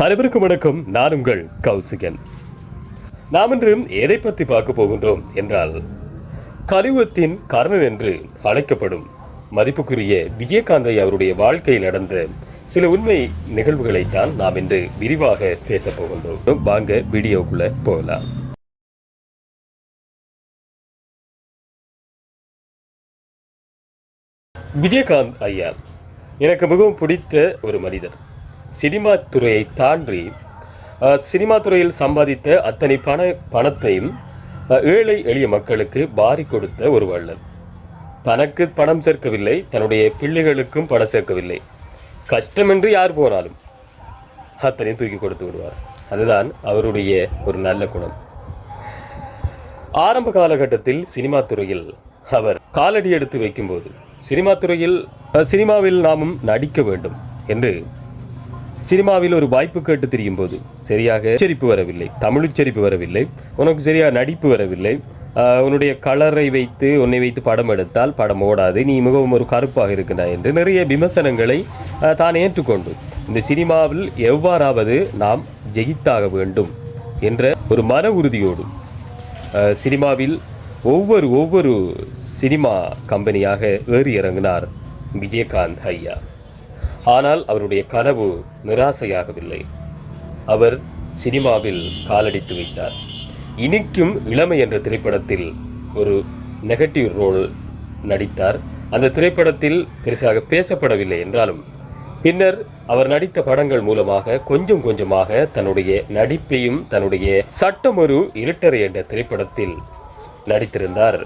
அனைவருக்கும் வணக்கம். நான் உங்கள் கௌசிகன். நாம் இன்று எதை பற்றி பார்க்க போகின்றோம் என்றால், கலியுகத்தின் கர்ணன் என்று அழைக்கப்படும் மதிப்புக்குரிய விஜயகாந்த் அவருடைய வாழ்க்கையில் நடந்த சில உண்மை நிகழ்வுகளைத்தான் நாம் இன்று விரிவாக பேசப் போகின்றோம். வாங்க வீடியோக்குள்ள போகலாம். விஜயகாந்த் ஐயா எனக்கு மிகவும் பிடித்த ஒரு மனிதர். சினிமா துறையை தாண்டி சினிமா துறையில் சம்பாதித்த அத்தனை பணத்தையும் ஏழை எளிய மக்களுக்கு வாரி கொடுத்த ஒரு வள்ளல். தனக்கு பணம் சேர்க்கவில்லை, தன்னுடைய பிள்ளைகளுக்கும் பணம் சேர்க்கவில்லை. கஷ்டமென்று யார் போனாலும் அத்தனையும் தூக்கி கொடுத்து விடுவார். அதுதான் அவருடைய ஒரு நல்ல குணம். ஆரம்ப காலகட்டத்தில் சினிமா துறையில் அவர் காலடி எடுத்து வைக்கும்போது, சினிமாவில் நாமும் நடிக்க வேண்டும் என்று சினிமாவில் ஒரு வாய்ப்பு கேட்டு திரியும் போது சரியாக உச்சரிப்பு வரவில்லை, தமிழ் உச்சரிப்பு வரவில்லை, உனக்கு சரியாக நடிப்பு வரவில்லை, உன்னுடைய கலரை வைத்து உன்னை வைத்து படம் எடுத்தால் படம் ஓடாது, நீ மிகவும் ஒரு கருப்பாக இருக்கிறாய் என்று நிறைய விமர்சனங்களை தான் ஏற்றுக்கொண்டு இந்த சினிமாவில் எவ்வாறாவது நாம் ஜெயித்தாக வேண்டும் என்ற ஒரு மன உறுதியோடு சினிமாவில் ஒவ்வொரு சினிமா கம்பெனியாக ஏறி இறங்கினார் விஜயகாந்த் ஐயா. ஆனால் அவருடைய கனவு நிராசையாகவில்லை. அவர் சினிமாவில் காலடித்து வைத்தார். இனிக்கும் இளமை என்ற திரைப்படத்தில் ஒரு நெகட்டிவ் ரோல் நடித்தார். அந்த திரைப்படத்தில் பெருசாக பேசப்படவில்லை என்றாலும் பின்னர் அவர் நடித்த படங்கள் மூலமாக கொஞ்சம் கொஞ்சமாக தன்னுடைய நடிப்பையும், தன்னுடைய சட்டம் ஒரு இருட்டறை என்ற திரைப்படத்தில் நடித்திருந்தார்.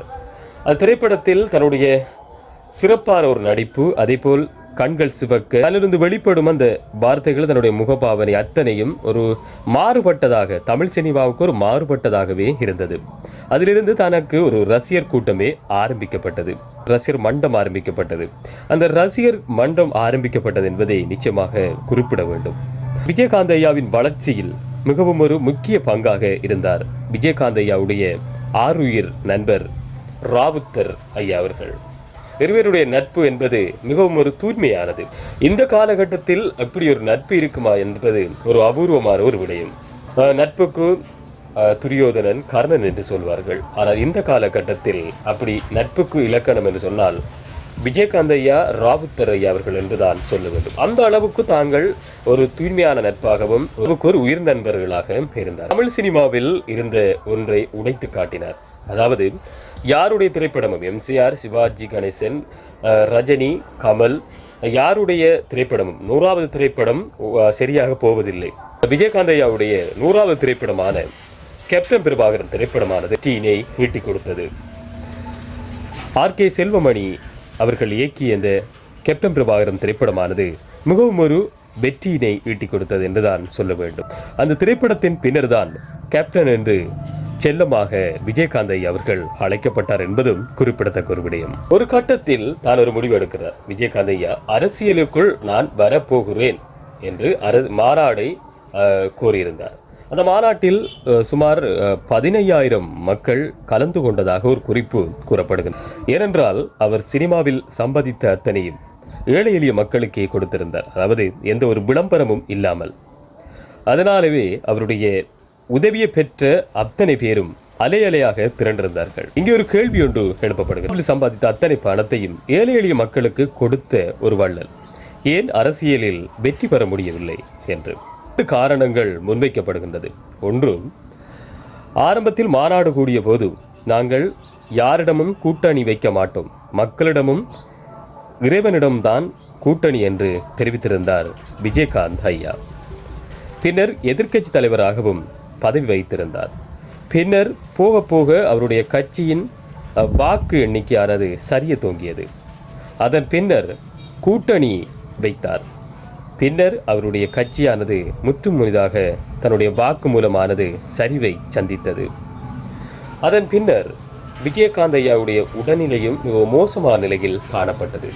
அந்த திரைப்படத்தில் தன்னுடைய சிறப்பான ஒரு நடிப்பு, அதேபோல் கண்கள் சிவக்க, அதிலிருந்து வெளிப்படும் அந்த வார்த்தைகள், தன்னுடைய முகபாவனை அத்தனையும் ஒரு மாறுபட்டதாக, தமிழ் சினிமாவுக்கு ஒரு மாறுபட்டதாகவே இருந்தது. அதிலிருந்து தனக்கு ஒரு ரசிகர் கூட்டமே ஆரம்பிக்கப்பட்டது, ரசிகர் மண்டம் ஆரம்பிக்கப்பட்டது. அந்த ரசிகர் மண்டம் ஆரம்பிக்கப்பட்டது என்பதை நிச்சயமாக குறிப்பிட வேண்டும். விஜயகாந்த் ஐயாவின் வளர்ச்சியில் மிகவும் ஒரு முக்கிய பங்காக இருந்தார் விஜயகாந்த் ஐயாவுடைய ஆருயிர் நண்பர் ராவுத்தர் ஐயா அவர்கள். இருவருடைய நட்பு என்பது மிகவும் ஒரு தூய்மையானது. இந்த காலகட்டத்தில் அப்படி ஒரு நட்பு இருக்குமா என்பது ஒரு அபூர்வமான ஒரு விடயம். நட்புக்கு துரியோதனன் கர்ணன் என்று சொல்வார்கள். ஆனால் இந்த காலகட்டத்தில் அப்படி நட்புக்கு இலக்கணம் என்று சொன்னால் விஜயகாந்த் ஐயா ராவுத்தர் ஐயா அவர்கள் என்றுதான் சொல்ல வேண்டும். அந்த அளவுக்கு தாங்கள் ஒரு தூய்மையான நட்பாகவும் ஒரு உயிர் நண்பர்களாக இருந்தார். தமிழ் சினிமாவில் இருந்த ஒன்றை உடைத்து காட்டினார். அதாவது யாருடைய திரைப்படமும், எம்ஜிஆர், சிவாஜி கணேசன், ரஜினி, கமல், யாருடைய திரைப்படமும் 100வது திரைப்படம் சரியாக போவதில்லை. விஜயகாந்த் ஐயாவுடைய 100வது திரைப்படமான கேப்டன் பிரபாகரன் திரைப்படமானது வெற்றியினை ஈட்டி கொடுத்தது. ஆர்.கே. செல்வமணி அவர்கள் இயக்கிய இந்த கேப்டன் பிரபாகரன் திரைப்படமானது மிகவும் ஒரு வெற்றியினை ஈட்டி கொடுத்தது என்றுதான் சொல்ல வேண்டும். அந்த திரைப்படத்தின் பின்னர் தான் கேப்டன் என்று செல்லமாக விஜயகாந்த் ஐயா அவர்கள் அழைக்கப்பட்டார் என்பதும் குறிப்பிடத்தக்க ஒரு விடயம். ஒரு கட்டத்தில் நான் ஒரு முடிவு எடுக்கிறார் விஜயகாந்த் ஐயா, அரசியலுக்குள் நான் வரப்போகிறேன் என்று மாநாடை கோரியிருந்தார். அந்த மாநாட்டில் சுமார் 15,000 மக்கள் கலந்து கொண்டதாக ஒரு குறிப்பு கூறப்படுகிறது. ஏனென்றால் அவர் சினிமாவில் சம்பாதித்த அத்தனையும் ஏழை எளிய மக்களுக்கே கொடுத்திருந்தார், அதாவது எந்த ஒரு விளம்பரமும் இல்லாமல். அதனாலவே அவருடைய உதவியை பெற்ற அத்தனை பேரும் அலையலையாக திரண்டிருந்தார்கள். இங்கே ஒரு கேள்வி ஒன்று எழுப்பப்படுகிறது. சம்பாதித்த அத்தனை பணத்தையும் ஏழை எளிய மக்களுக்கு கொடுத்த ஒரு வள்ளல் ஏன் அரசியலில் வெற்றி பெற முடியவில்லை என்று காரணங்கள் முன்வைக்கப்படுகின்றது. ஒன்று, ஆரம்பத்தில் மாநாடு கூடிய போது நாங்கள் யாரிடமும் கூட்டணி வைக்க மாட்டோம், மக்களிடமும் இறைவனிடம்தான் கூட்டணி என்று தெரிவித்திருந்தார் விஜயகாந்த் ஐயா. பின்னர் எதிர்க்கட்சி தலைவராகவும் பதவி வைத்திருந்தார். பின்னர் போக போக அவருடைய கட்சியின் வாக்கு எண்ணிக்கையானது சரிய தோங்கியது. அதன் பின்னர் கூட்டணி வைத்தார். பின்னர் அவருடைய கட்சியானது முற்றுமுழுதாக தன்னுடைய வாக்கு மூலமானது சரிவை சந்தித்தது. அதன் பின்னர் விஜயகாந்த் ஐயாவுடைய உடல்நிலையும் மிக மோசமான நிலையில் காணப்பட்டது.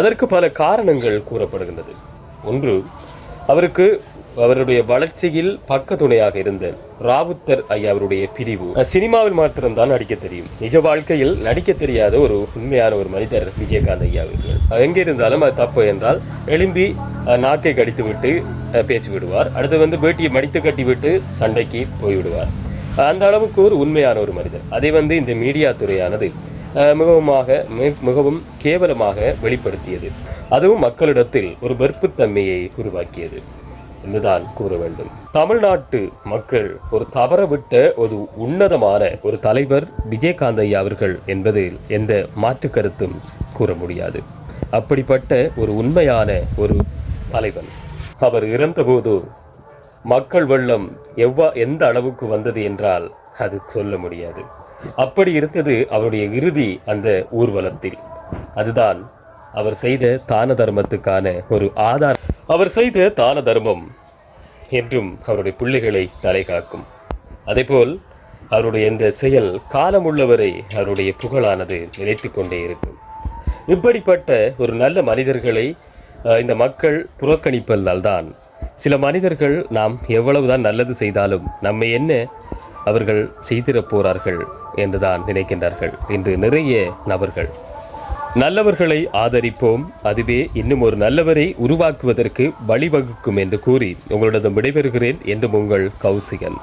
அதற்கு பல காரணங்கள் கூறப்படுகின்றது. ஒன்று, அவருக்கு அவருடைய வளர்ச்சியில் பக்க துணையாக இருந்த ராவுத்தர் ஐயா அவருடைய பிரிவு. சினிமாவில் மாத்திரம்தான் நடிக்க தெரியும், நிஜ வாழ்க்கையில் நடிக்க தெரியாத ஒரு உண்மையான ஒரு மனிதர் விஜயகாந்த் ஐயா அவர்கள். எங்கே இருந்தாலும் அது தப்பு என்றால் எழும்பி நாக்கை கடித்து விட்டு பேசிவிடுவார். அடுத்து வேட்டியை மடித்து கட்டி விட்டு சண்டைக்கு போய்விடுவார். அந்த அளவுக்கு ஒரு உண்மையான ஒரு மனிதர். அதை இந்த மீடியா துறையானது மிகவும் கேவலமாக வெளிப்படுத்தியது. அதுவும் மக்களிடத்தில் ஒரு வெறுப்புத்தன்மையை உருவாக்கியது என்றுதான் கூற வேண்டும். தமிழ்நாட்டு மக்கள் ஒரு தவறவிட்ட ஒரு உன்னதமான ஒரு தலைவர் விஜயகாந்த் ஐயா அவர்கள் என்பதில் எந்த மாற்று கருத்தும் கூற முடியாது. அப்படிப்பட்ட ஒரு உண்மையான ஒரு தலைவன். அவர் இறந்தபோது மக்கள் வெள்ளம் எந்த அளவுக்கு வந்தது என்றால் அது சொல்ல முடியாது. அப்படி இருந்தது அவருடைய இறுதி அந்த ஊர்வலத்தில். அதுதான் அவர் செய்த தான தர்மத்துக்கான ஒரு ஆதாரம். அவர் செய்த தான தர்மம் என்றும் அவருடைய பிள்ளைகளை தலை காக்கும். அதேபோல் அவருடைய இந்த செயல் காலமுள்ளவரை அவருடைய புகழானது நிலைத்து கொண்டே இருக்கும். இப்படிப்பட்ட ஒரு நல்ல மனிதர்களை இந்த மக்கள் புறக்கணிப்பதால் தான் சில மனிதர்கள் நாம் எவ்வளவுதான் நல்லது செய்தாலும் நம்மை என்ன அவர்கள் செய்திடப் போறார்கள் என்றுதான் நினைக்கின்றார்கள். இன்று நிறைய நபர்கள். நல்லவர்களை ஆதரிப்போம், அதுவே இன்னும் ஒரு நல்லவரை உருவாக்குவதற்கு வழிவகுக்கும் என்று கூறி உங்களிடம் விடைபெறுகிறேன். என்றும் உங்கள் கௌசிகன்.